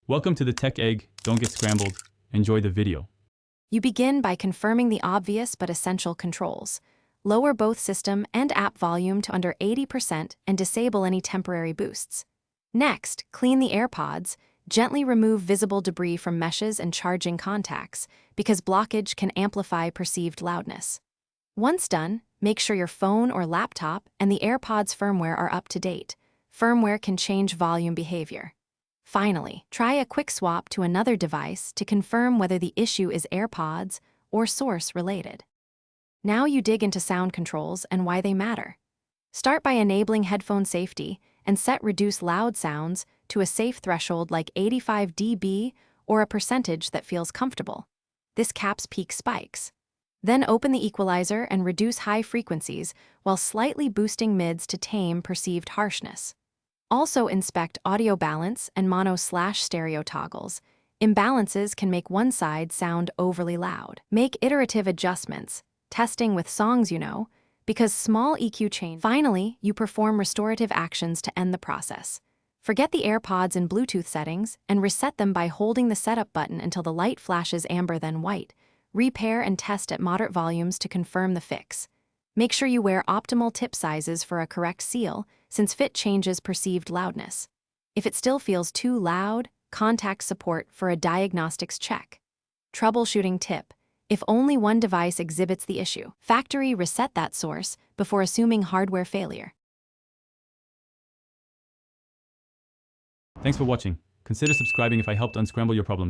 Welcome to the Tech Egg. Don't get scrambled. Enjoy the video. You begin by confirming the obvious but essential controls. Lower both system and app volume to under 80% and disable any temporary boosts. Next, clean the Airpods. Gently remove visible debris from meshes and charging contacts, because blockage can amplify perceived loudness. Once done, make sure your phone or laptop and the Airpods firmware are up to date. Firmware can change volume behavior. Finally, try a quick swap to another device to confirm whether the issue is Airpods or source related. Now you dig into sound controls and why they matter. Start by enabling headphone safety and set reduce loud sounds to a safe threshold like 85 dB or a percentage that feels comfortable. This caps peak spikes. Then open the equalizer and reduce high frequencies while slightly boosting mids to tame perceived harshness. Also inspect audio balance and mono/stereo toggles. Imbalances can make one side sound overly loud. Make iterative adjustments, testing with songs you know, because small EQ change. Finally, you perform restorative actions to end the process. Forget the Airpods in Bluetooth settings and reset them by holding the setup button until the light flashes amber then white. Repair and test at moderate volumes to confirm the fix. Make sure you wear optimal tip sizes for a correct seal, since fit changes perceived loudness. If it still feels too loud, contact support for a diagnostics check. Troubleshooting tip: if only one device exhibits the issue, factory reset that source before assuming hardware failure. Thanks for watching. Consider subscribing if I helped unscramble your problems.